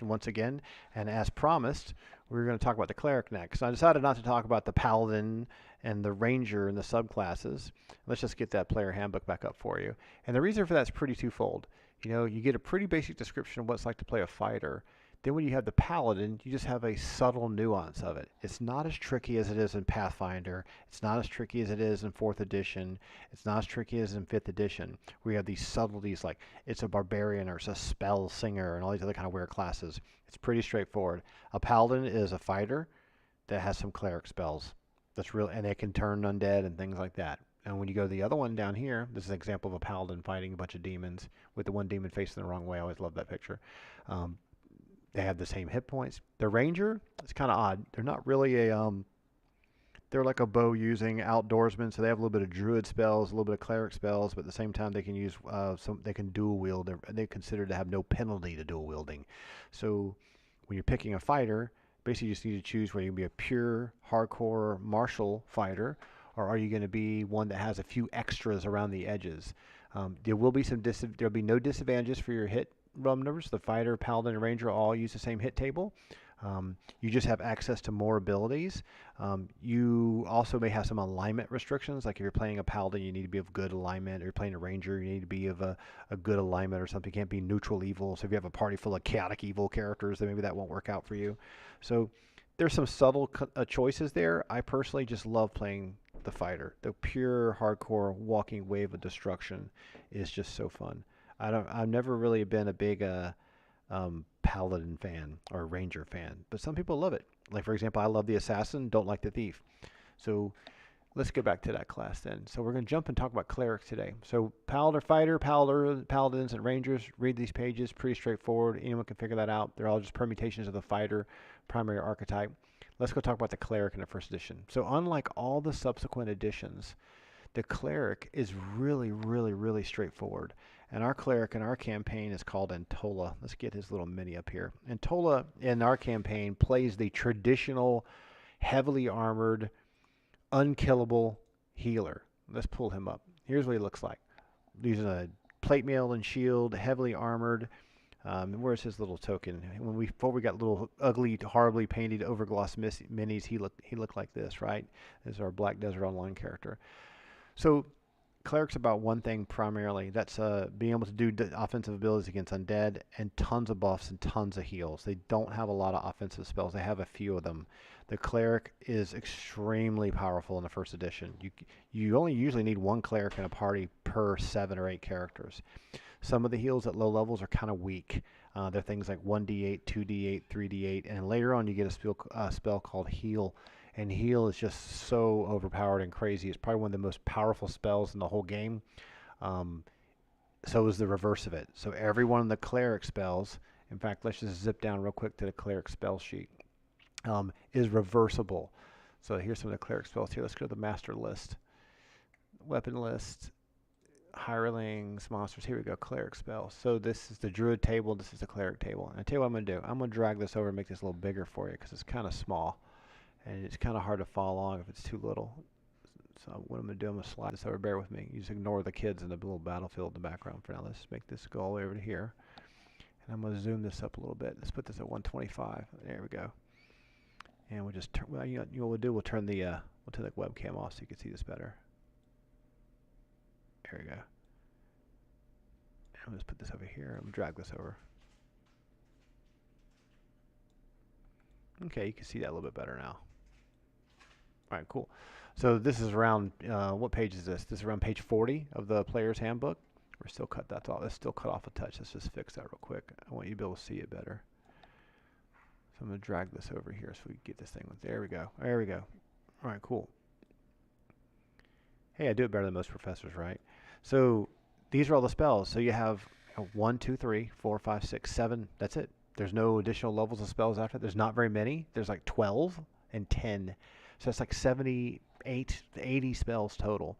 once again, and as promised, we're going to talk about the cleric next. I decided not to talk about the paladin and the ranger and the subclasses. Let's just get that player handbook back up for you. And the reason for that is pretty twofold. You get a pretty basic description of what it's like to play a fighter. Then when you have the paladin, you just have a subtle nuance of it. It's not as tricky as it is in Pathfinder. It's not as tricky as it is in 4th edition. It's not as tricky as in 5th edition. We have these subtleties like it's a barbarian or it's a spell singer and all these other kind of weird classes. It's pretty straightforward. A paladin is a fighter that has some cleric spells. That's real, and they can turn undead and things like that. And when you go to the other one down here, this is an example of a paladin fighting a bunch of demons with the one demon facing the wrong way. I always love that picture. Um, they have the same hit points. The ranger, it's kind of odd. They're not really they're like a bow using outdoorsman, so they have a little bit of druid spells, a little bit of cleric spells, but at the same time they can use they can dual wield. They're considered to have no penalty to dual wielding. So when you're picking a fighter, basically you just need to choose whether you can be a pure hardcore martial fighter, or are you going to be one that has a few extras around the edges. There will be there'll be no disadvantages for your hit rum numbers. The fighter, paladin, and ranger all use the same hit table. You just have access to more abilities. You also may have some alignment restrictions, like if you're playing a paladin, you need to be of good alignment. Or you're playing a ranger, you need to be of a good alignment or something. You can't be neutral evil. So if you have a party full of chaotic evil characters, then maybe that won't work out for you. So there's some subtle choices there. I personally just love playing the fighter. The pure hardcore walking wave of destruction is just so fun. I've never really been a big paladin fan or ranger fan, but some people love it. Like for example, I love the assassin, don't like the thief. So let's get back to that class then. So we're going to jump and talk about clerics today. So paladin fighter, paladins, and rangers. Read these pages, pretty straightforward. Anyone can figure that out. They're all just permutations of the fighter primary archetype. Let's go talk about the cleric in the first edition. So unlike all the subsequent editions, the cleric is really, really, really straightforward. And our cleric in our campaign is called Antola. Let's get his little mini up here. Antola in our campaign plays the traditional, heavily armored, unkillable healer. Let's pull him up. Here's what he looks like. Using a plate mail and shield, heavily armored. Where's his little token? Before we got little ugly, horribly painted, overgloss minis, he looked like this, right? This is our Black Desert Online character. So cleric's about one thing primarily. That's being able to do offensive abilities against undead and tons of buffs and tons of heals. They don't have a lot of offensive spells. They have a few of them. The cleric is extremely powerful in the first edition. You only usually need one cleric in a party per 7 or 8 characters. Some of the heals at low levels are kind of weak. They're things like 1d8, 2d8, 3d8, and later on you get a spell called Heal. And Heal is just so overpowered and crazy. It's probably one of the most powerful spells in the whole game. So is the reverse of it. So every one of the cleric spells, in fact, let's just zip down real quick to the cleric spell sheet, is reversible. So here's some of the cleric spells here. Let's go to the master list. Weapon list, hirelings, monsters. Here we go, cleric spells. So this is the druid table. This is the cleric table. And I tell you what I'm going to do. I'm going to drag this over and make this a little bigger for you because it's kind of small. And it's kind of hard to follow along if it's too little. So what I'm going to do, I'm going to slide this over. Bear with me. You just ignore the kids in the little battlefield in the background for now. Let's make this go all the way over to here. And I'm going to zoom this up a little bit. Let's put this at 125. There we go. And we'll just turn, well, you know what we'll do? We'll turn the webcam off so you can see this better. There we go. And I'll just put this over here. I'm going to drag this over. Okay, you can see that a little bit better now. All right, cool. So this is around, what page is this? This is around page 40 of the player's handbook. We're still cut, that's all. That's still cut off a touch. Let's just fix that real quick. I want you to be able to see it better. So I'm going to drag this over here so we can get this thing. There we go. There we go. All right, cool. Hey, I do it better than most professors, right? So these are all the spells. So you have 1, 2, 3, 4, 5, 6, 7. That's it. There's no additional levels of spells after. There's not very many. There's like 12 and 10. So it's like 78 to 80 spells total.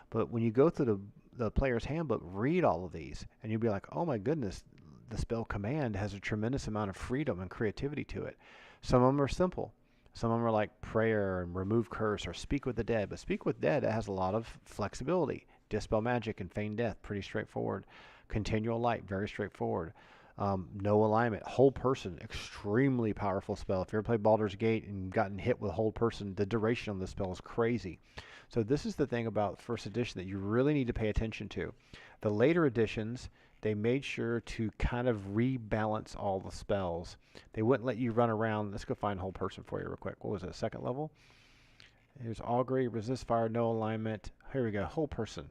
But when you go through the player's handbook, read all of these, and you'll be like, oh my goodness, the spell command has a tremendous amount of freedom and creativity to it. Some of them are simple. Some of them are like prayer and remove curse or speak with the dead. But speak with dead, it has a lot of flexibility. Dispel magic and feign death, pretty straightforward. Continual light, very straightforward. No alignment. Whole person, extremely powerful spell. If you ever played Baldur's Gate and gotten hit with whole person, the duration on the spell is crazy. So this is the thing about first edition that you really need to pay attention to. The later editions, they made sure to kind of rebalance all the spells. They wouldn't let you run around. Let's go find whole person for you real quick. What was it, second level? Here's augury, resist fire, no alignment. Here we go, whole person.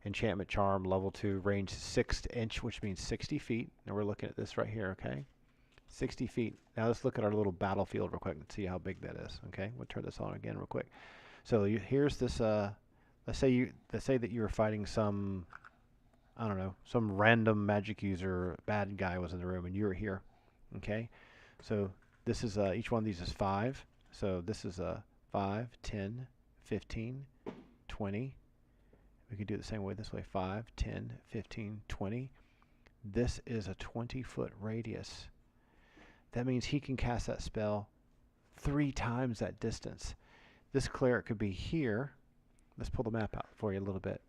Enchantment charm, level 2, range 6 inch, which means 60 feet. Now we're looking at this right here, okay? 60 feet. Now let's look at our little battlefield real quick and see how big that is, okay? We'll turn this on again real quick. So here's this, let's say that you were fighting some, I don't know, some random magic user, bad guy was in the room and you were here, okay? So this is, each one of these is 5. So this is 5, 10, 15, 20. We could do it the same way this way, 5, 10, 15, 20. This is a 20-foot radius. That means he can cast that spell 3 times that distance. This cleric could be here. Let's pull the map out for you a little bit.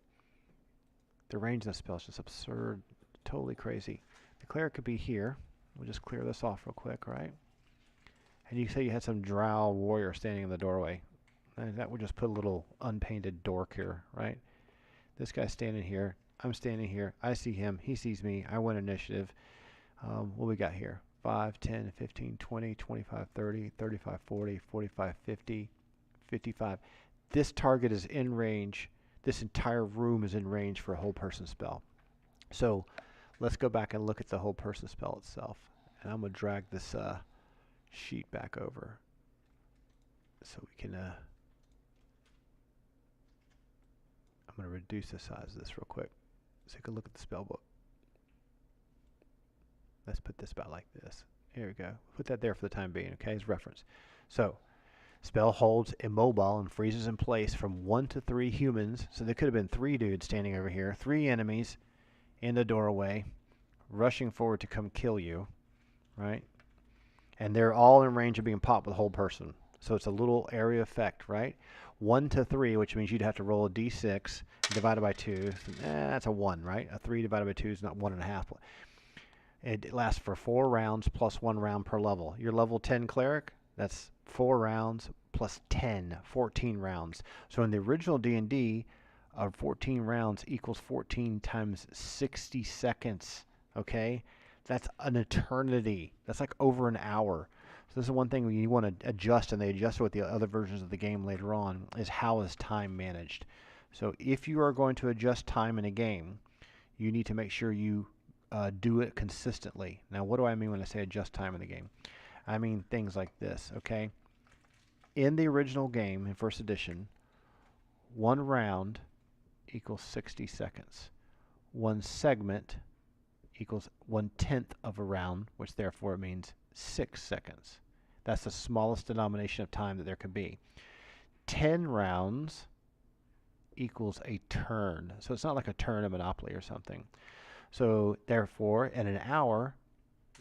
The range of the spell is just absurd, totally crazy. The cleric could be here. We'll just clear this off real quick, right? And you say you had some drow warrior standing in the doorway. And that would just put a little unpainted dork here, right? This guy's standing here. I'm standing here. I see him. He sees me. I win initiative. What we got here? 5, 10, 15, 20, 25, 30, 35, 40, 45, 50, 55. This target is in range. This entire room is in range for a whole person spell. So let's go back and look at the whole person spell itself. And I'm going to drag this sheet back over so we can... I'm going to reduce the size of this real quick. Let's take a look at the spell book. Let's put this about like this. Here we go. Put that there for the time being, okay, as reference. So, spell holds immobile and freezes in place from 1 to 3 humans. So there could have been 3 dudes standing over here, 3 enemies in the doorway, rushing forward to come kill you, right? And they're all in range of being popped with a whole person. So it's a little area effect, right? 1 to 3, which means you'd have to roll a d6 divided by 2. That's a 1, right? A 3 divided by 2 is not 1.5. It lasts for 4 rounds plus 1 round per level. Your level 10 cleric, that's 4 rounds plus 10, 14 rounds. So in the original D&D, 14 rounds equals 14 times 60 seconds, okay? That's an eternity. That's like over an hour. So this is one thing you want to adjust, and they adjust it with the other versions of the game later on, is how is time managed. So if you are going to adjust time in a game, you need to make sure you do it consistently. Now, what do I mean when I say adjust time in the game? I mean things like this, okay? In the original game, in first edition, 1 round equals 60 seconds. 1 segment equals 1/10 of a round, which therefore means 6 seconds. That's the smallest denomination of time that there can be. 10 rounds equals a turn. So it's not like a turn of Monopoly or something. So therefore, in an hour,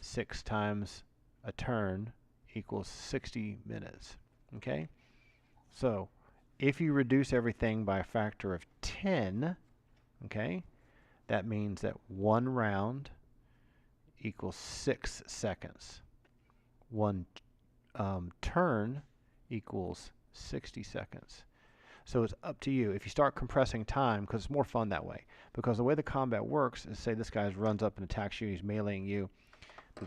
6 times a turn equals 60 minutes. Okay? So if you reduce everything by a factor of 10, okay, that means that 1 round equals 6 seconds. 1 turn equals 60 seconds. So it's up to you. If you start compressing time, because it's more fun that way. Because the way the combat works is, say this guy runs up and attacks you, he's meleeing you.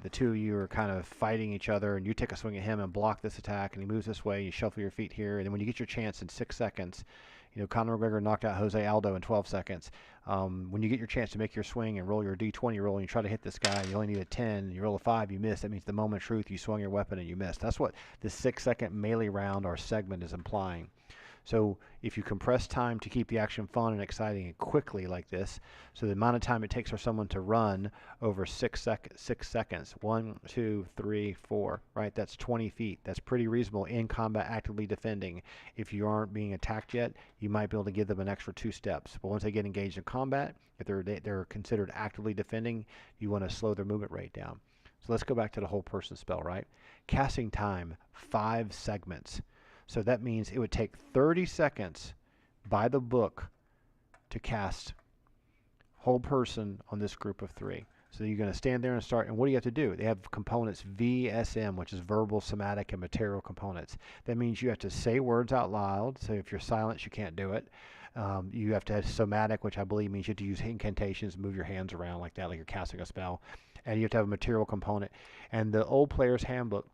The two of you are kind of fighting each other, and you take a swing at him and block this attack, and he moves this way, you shuffle your feet here, and then when you get your chance in 6 seconds, you know, Conor McGregor knocked out Jose Aldo in 12 seconds. When you get your chance to make your swing and roll your D20 roll, and you try to hit this guy, you only need a 10, you roll a 5, you miss. That means the moment of truth, you swung your weapon and you missed. That's what this 6-second melee round or segment is implying. So if you compress time to keep the action fun and exciting and quickly like this, so the amount of time it takes for someone to run over 6 seconds, 1, 2, 3, 4, right? That's 20 feet. That's pretty reasonable in combat, actively defending. If you aren't being attacked yet, you might be able to give them an extra 2 steps. But once they get engaged in combat, if they're considered actively defending, you want to slow their movement rate down. So let's go back to the whole person spell, right? Casting time, 5 segments. So that means it would take 30 seconds by the book to cast whole person on this group of 3. So you're going to stand there and start, and what do you have to do? They have components VSM, which is verbal, somatic, and material components. That means you have to say words out loud. So if you're silent, you can't do it. You have to have somatic, which I believe means you have to use incantations, move your hands around like that, like you're casting a spell. And you have to have a material component. And the old player's handbook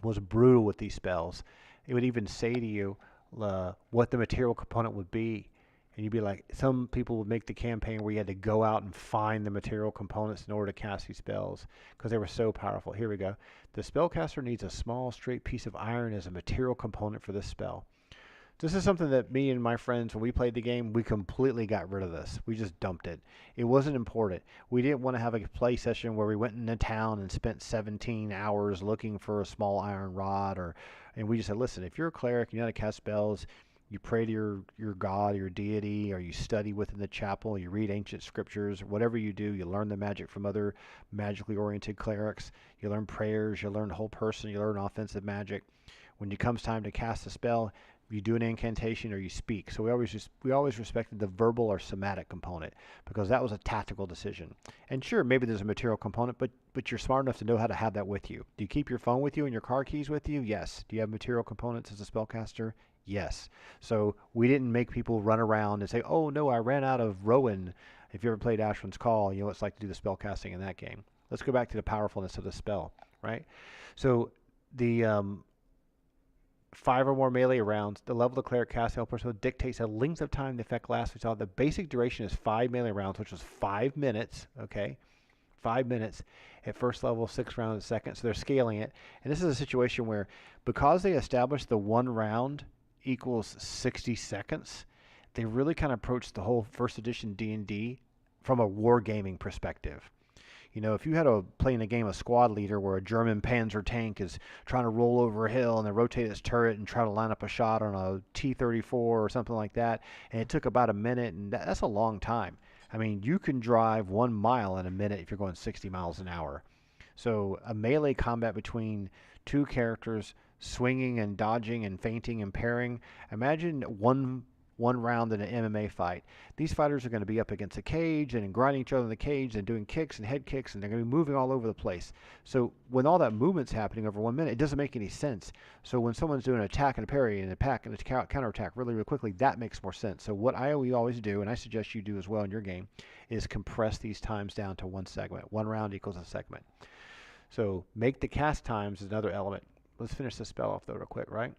was brutal with these spells. It would even say to you what the material component would be. And you'd be like, some people would make the campaign where you had to go out and find the material components in order to cast these spells because they were so powerful. Here we go. The spellcaster needs a small, straight piece of iron as a material component for this spell. This is something that me and my friends, when we played the game, we completely got rid of this. We just dumped it. It wasn't important. We didn't want to have a play session where we went into town and spent 17 hours looking for a small iron rod. And we just said, listen, if you're a cleric and you know how to cast spells, you pray to your god, your deity, or you study within the chapel, you read ancient scriptures, whatever you do, you learn the magic from other magically oriented clerics, you learn prayers, you learn whole person, you learn offensive magic. When it comes time to cast a spell, you do an incantation or you speak. So we always respected the verbal or somatic component because that was a tactical decision. And sure, maybe there's a material component, but you're smart enough to know how to have that with you. Do you keep your phone with you and your car keys with you? Yes. Do you have material components as a spellcaster? Yes. So we didn't make people run around and say, oh no, I ran out of Rowan. If you ever played Ashwin's Call, you know what it's like to do the spell casting in that game. Let's go back to the powerfulness of the spell, right? So the 5 or more melee rounds, the level the cleric casts help person dictates the length of time the effect lasts. We saw the basic duration is 5 melee rounds, which was 5 minutes, okay? 5 minutes at first level, 6 rounds a second. So they're scaling it. And this is a situation where because they established the 1 round equals 60 seconds, they really kind of approached the whole first edition D&D from a wargaming perspective. You know, if you had playing a game of squad leader where a German Panzer tank is trying to roll over a hill and then rotate its turret and try to line up a shot on a T-34 or something like that, and it took about a minute, and that's a long time. I mean, you can drive 1 mile in a minute if you're going 60 miles an hour. So a melee combat between two characters swinging and dodging and feinting and parrying. Imagine one round in an MMA fight. These fighters are going to be up against a cage and grinding each other in the cage and doing kicks and head kicks, and they're going to be moving all over the place. So when all that movement's happening over 1 minute, it doesn't make any sense. So when someone's doing an attack and a parry and a counterattack really, really quickly, that makes more sense. So what we always do, and I suggest you do as well in your game, is compress these times down to 1 segment. 1 round equals a segment. So make the cast times is another element. Let's finish the spell off though real quick, right?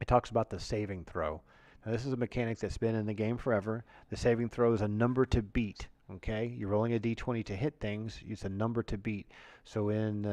It talks about the saving throw. Now, this is a mechanic that's been in the game forever. The saving throw is a number to beat. Okay, you're rolling a d20 to hit things. It's a number to beat. So in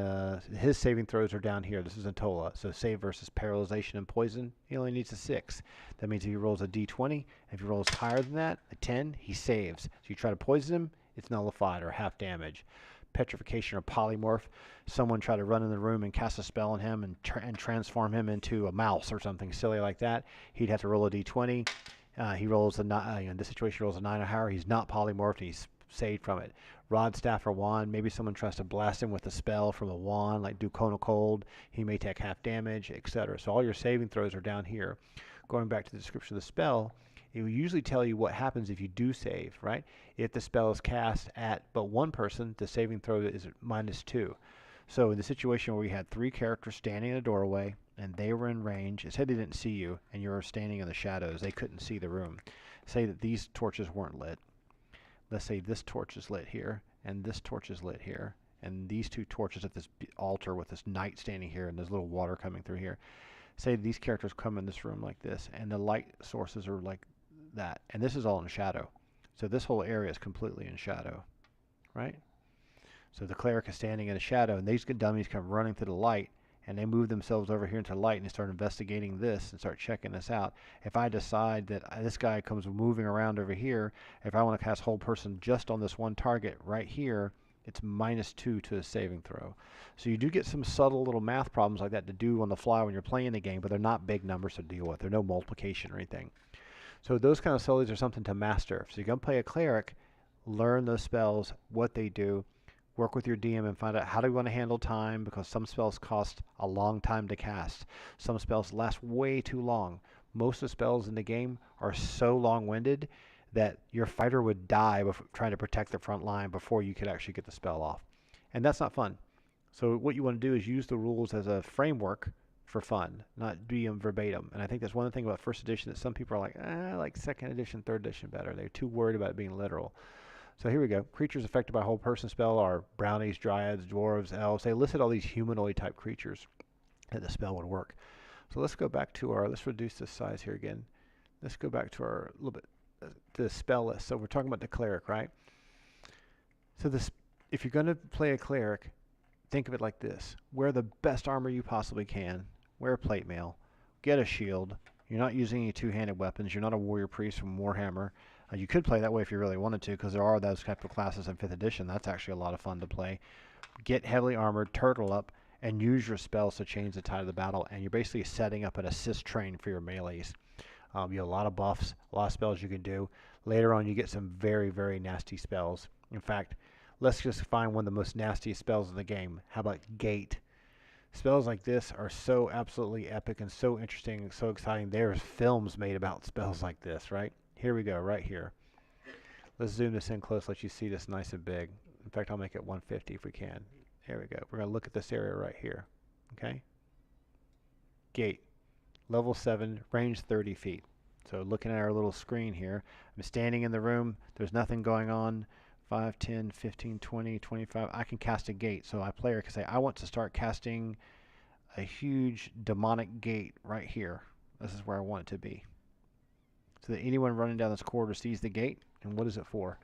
his saving throws are down here. This is in Tola. So save versus paralyzation and poison. He only needs a 6. That means if he rolls a d20, if he rolls higher than that, a 10, he saves. So you try to poison him, it's nullified or half damage. Petrification or polymorph. Someone try to run in the room and cast a spell on him and transform him into a mouse or something silly like that. He'd have to roll a d20. He rolls in this situation, he rolls a 9 or higher. He's not polymorphed. He's saved from it. Rod, staff, or wand. Maybe someone tries to blast him with a spell from a wand, like do Cone of Cold. He may take half damage, etc. So all your saving throws are down here. Going back to the description of the spell, it will usually tell you what happens if you do save, right? If the spell is cast at but 1 person, the saving throw is -2. So in the situation where we had 3 characters standing in a doorway and they were in range, it said they didn't see you and you were standing in the shadows, they couldn't see the room. Say that these torches weren't lit. Let's say this torch is lit here and this torch is lit here and these 2 torches at this altar with this knight standing here and there's little water coming through here. Say these characters come in this room like this and the light sources are like that, and this is all in shadow. So this whole area is completely in shadow, right? So the cleric is standing in a shadow, and these dummies come running to the light, and they move themselves over here into the light and start investigating this and start checking this out. If I decide that this guy comes moving around over here, if I want to cast whole person just on this one target right here, it's -2 to a saving throw. So you do get some subtle little math problems like that to do on the fly when you're playing the game, but they're not big numbers to deal with. They're no multiplication or anything. So those kind of subtleties are something to master. So you're going to play a cleric, learn those spells, what they do, work with your DM and find out how do you want to handle time, because some spells cost a long time to cast. Some spells last way too long. Most of the spells in the game are so long-winded that your fighter would die trying to protect the front line before you could actually get the spell off. And that's not fun. So what you want to do is use the rules as a framework for fun, not be them verbatim. And I think that's one thing about first edition that some people are like, I like second edition, third edition better. They're too worried about being literal. So here we go. Creatures affected by a whole person spell are brownies, dryads, dwarves, elves. They listed all these humanoid type creatures that the spell would work. So let's go back to let's reduce this size here again. Let's go back to our little bit, the spell list. So we're talking about the cleric, right? So if you're going to play a cleric, think of it like this. Wear the best armor you possibly can. Wear plate mail. Get a shield. You're not using any two-handed weapons. You're not a warrior priest from Warhammer. You could play that way if you really wanted to, because there are those type of classes in 5th edition. That's actually a lot of fun to play. Get heavily armored, turtle up, and use your spells to change the tide of the battle. And you're basically setting up an assist train for your melees. You have a lot of buffs, a lot of spells you can do. Later on, you get some very, very nasty spells. In fact, let's just find one of the most nastiest spells in the game. How about Gate? Spells like this are so absolutely epic and so interesting and so exciting. There's films made about spells like this, right? Here we go, right here. Let's zoom this in close, let you see this nice and big. In fact, I'll make it 150 if we can. There we go. We're going to look at this area right here. Okay? Gate. Level 7, range 30 feet. So looking at our little screen here, I'm standing in the room. There's nothing going on. 5, 10, 15, 20, 25. I can cast a gate. So a player can say, I want to start casting a huge demonic gate right here. This is where I want it to be. So that anyone running down this corridor sees the gate. And what is it for?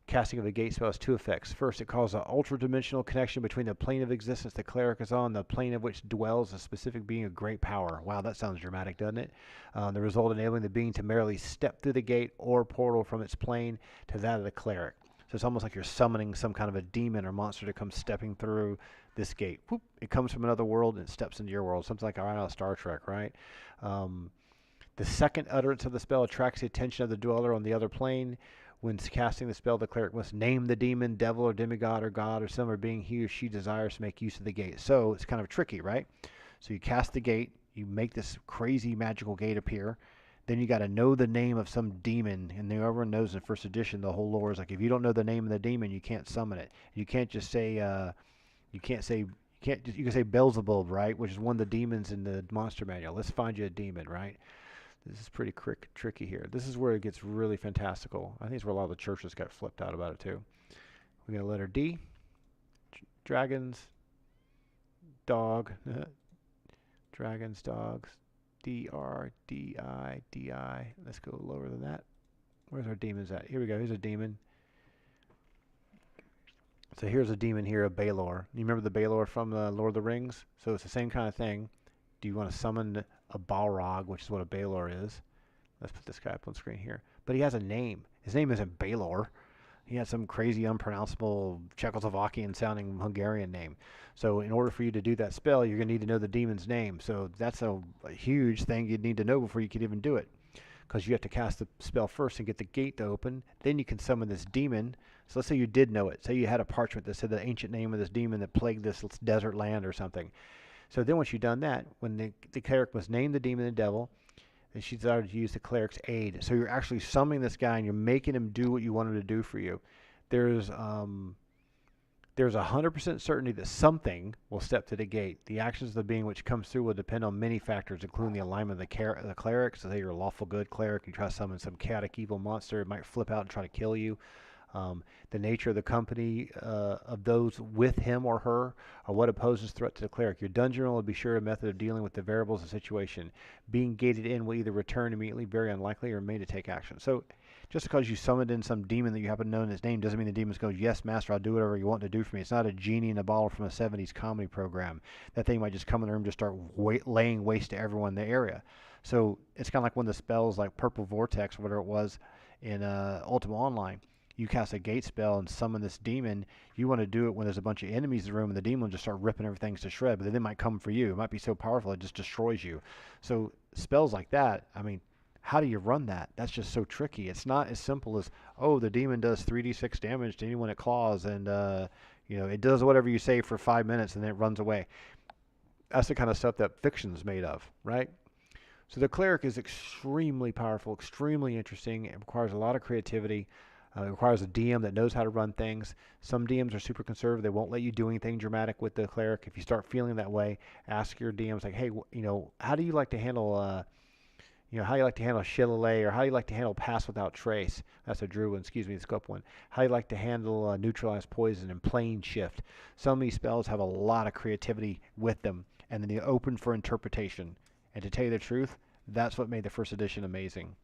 Casting of a gate spell has 2 effects. First, it causes an ultra-dimensional connection between the plane of existence the cleric is on, the plane of which dwells a specific being of great power. Wow, that sounds dramatic, doesn't it? The result enabling the being to merely step through the gate or portal from its plane to that of the cleric. So it's almost like you're summoning some kind of a demon or monster to come stepping through this gate. Whoop, it comes from another world and it steps into your world. Something like right out of Star Trek, right? The second utterance of the spell attracts the attention of the dweller on the other plane. When casting the spell, the cleric must name the demon, devil, or demigod, or god, or similar being he or she desires to make use of the gate. So it's kind of tricky, right? So you cast the gate, you make this crazy magical gate appear. Then you got to know the name of some demon, and everyone knows in first edition the whole lore is like if you don't know the name of the demon, you can't summon it. You can't just say you can say Beelzebub, right? Which is one of the demons in the monster manual. Let's find you a demon, right? This is pretty tricky here. This is where it gets really fantastical. I think it's where a lot of the churches got flipped out about it too. We got a letter D. Dragons. Dog. Dragons, dogs. D-R-D-I-D-I. Let's go lower than that. Where's our demons at? Here we go. Here's a demon. So here's a demon here, a Baelor. You remember the Baelor from Lord of the Rings? So it's the same kind of thing. Do you want to summon a Balrog, which is what a Baelor is? Let's put this guy up on screen here. But he has a name. His name isn't Baelor. He has some crazy, unpronounceable Czechoslovakian-sounding Hungarian name. So in order for you to do that spell, you're going to need to know the demon's name. So that's a huge thing you'd need to know before you could even do it. Because you have to cast the spell first and get the gate to open. Then you can summon this demon. So let's say you did know it. Say you had a parchment that said the ancient name of this demon that plagued this desert land or something. So then once you've done that, when the cleric must name the demon and the devil, then she's decided to use the cleric's aid. So you're actually summoning this guy and you're making him do what you want him to do for you. There's 100% certainty that something will step to the gate. The actions of the being which comes through will depend on many factors, including the alignment of the cleric. So say you're a lawful good cleric, you try to summon some chaotic evil monster, it might flip out and try to kill you. The nature of the company of those with him or her, or what opposes threat to the cleric. Your dungeon roll will be sure a method of dealing with the variables of the situation. Being gated in will either return immediately, very unlikely, or remain to take action. So just because you summoned in some demon that you happen to know his name doesn't mean the demon goes, yes, master, I'll do whatever you want to do for me. It's not a genie in a bottle from a 70s comedy program. That thing might just come in the room and just start laying waste to everyone in the area. So it's kind of like one of the spells like Purple Vortex, or whatever it was in Ultima Online. You cast a gate spell and summon this demon. You want to do it when there's a bunch of enemies in the room and the demon will just start ripping everything to shred, but then it might come for you. It might be so powerful it just destroys you. So spells like that, I mean, how do you run that? That's just so tricky. It's not as simple as, oh, the demon does 3d6 damage to anyone it claws and it does whatever you say for 5 minutes and then it runs away. That's the kind of stuff that fiction's made of, right? So the cleric is extremely powerful, extremely interesting. It requires a lot of creativity. It requires a DM that knows how to run things. Some DMs are super conservative. They won't let you do anything dramatic with the cleric. If you start feeling that way, ask your DMs like, hey, how do you like to handle, how do you like to handle shillelagh, or how do you like to handle pass without trace? That's a druid one, excuse me, the scope one. How do you like to handle neutralize poison and plane shift? Some of these spells have a lot of creativity with them, and then they're open for interpretation. And to tell you the truth, that's what made the first edition amazing.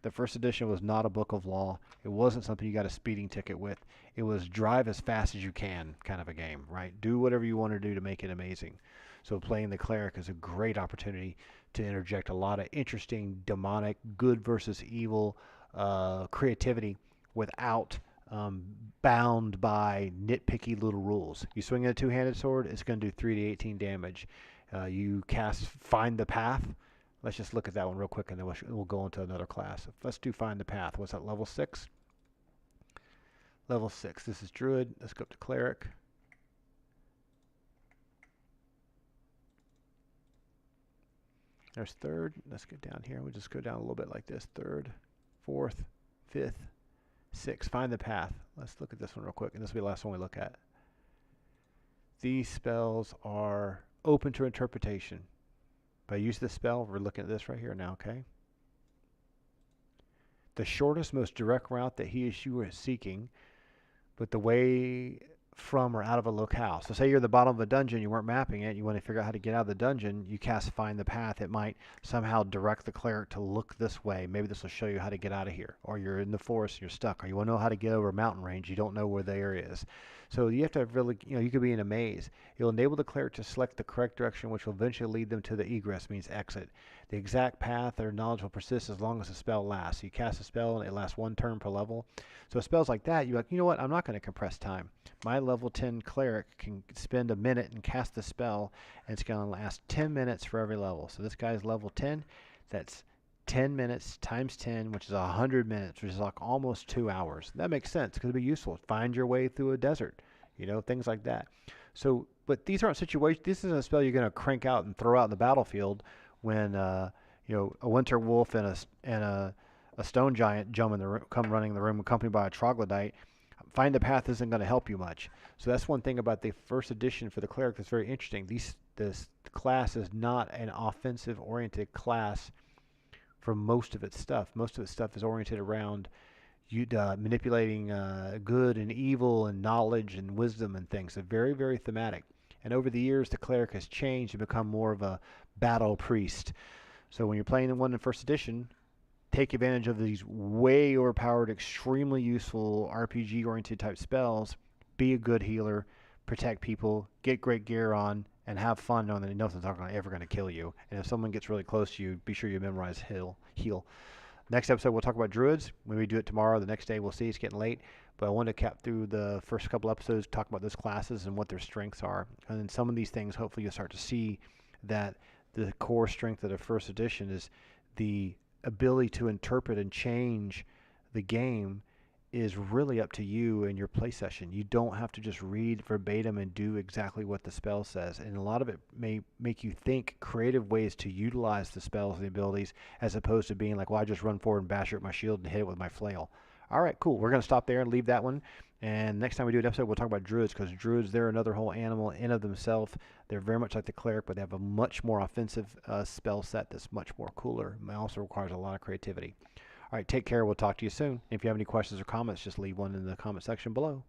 The first edition was not a book of law. It wasn't something you got a speeding ticket with. It was drive as fast as you can kind of a game, right? Do whatever you want to do to make it amazing. So playing the cleric is a great opportunity to interject a lot of interesting, demonic, good versus evil creativity without bound by nitpicky little rules. You swing a two-handed sword, it's going to do 3 to 18 damage. You cast Find the Path. Let's just look at that one real quick, and then we'll go into another class. Let's do Find the Path. What's that, level 6? Level 6. This is Druid. Let's go up to Cleric. There's 3rd. Let's get down here. We'll just go down a little bit like this. 3rd, 4th, 5th, 6th. Find the Path. Let's look at this one real quick, and this will be the last one we look at. These spells are open to interpretation. By use of the spell, we're looking at this right here now, okay? The shortest, most direct route that he or she is seeking, but the way from or out of a locale. So say you're at the bottom of a dungeon, you weren't mapping it, you want to figure out how to get out of the dungeon, you cast Find the Path. It might somehow direct the cleric to look this way. Maybe this will show you how to get out of here. Or you're in the forest and you're stuck. Or you want to know how to get over a mountain range. You don't know where the area is. So you have to really, you could be in a maze. It will enable the cleric to select the correct direction, which will eventually lead them to the egress, means exit. The exact path or knowledge will persist as long as the spell lasts. So you cast a spell and it lasts 1 turn per level. So spells like that, you're like, you know what, I'm not going to compress time. My level 10 cleric can spend a minute and cast the spell, and it's going to last 10 minutes for every level. So this guy's level 10. That's 10 minutes times 10, which is 100 minutes, which is like almost 2 hours. That makes sense because it'd be useful. Find your way through a desert, things like that. So, but these aren't situations. This isn't a spell you're going to crank out and throw out in the battlefield when a winter wolf and a stone giant come running in the room accompanied by a troglodyte. Find the Path isn't going to help you much. So that's one thing about the first edition for the cleric that's very interesting. This class is not an offensive-oriented class for most of its stuff. Most of its stuff is oriented around manipulating good and evil and knowledge and wisdom and things. So very, very thematic. And over the years, the cleric has changed and become more of a battle priest. So when you're playing one in first edition, take advantage of these way overpowered, extremely useful RPG-oriented type spells. Be a good healer, protect people, get great gear on, and have fun knowing that nothing's ever going to kill you. And if someone gets really close to you, be sure you memorize heal. Next episode, we'll talk about Druids. When we do it tomorrow, the next day, we'll see. It's getting late. But I wanted to cap through the first couple episodes, talk about those classes and what their strengths are. And then some of these things, hopefully you'll start to see that the core strength of the first edition is the ability to interpret and change the game is really up to you and your play session. You don't have to just read verbatim and do exactly what the spell says. And a lot of it may make you think creative ways to utilize the spells and the abilities as opposed to being like, well, I just run forward and bash it with my shield and hit it with my flail. All right, cool. We're going to stop there and leave that one. And next time we do an episode, we'll talk about Druids, because Druids, they're another whole animal in of themselves. They're very much like the Cleric, but they have a much more offensive spell set that's much more cooler. It also requires a lot of creativity. All right, take care. We'll talk to you soon. If you have any questions or comments, just leave one in the comment section below.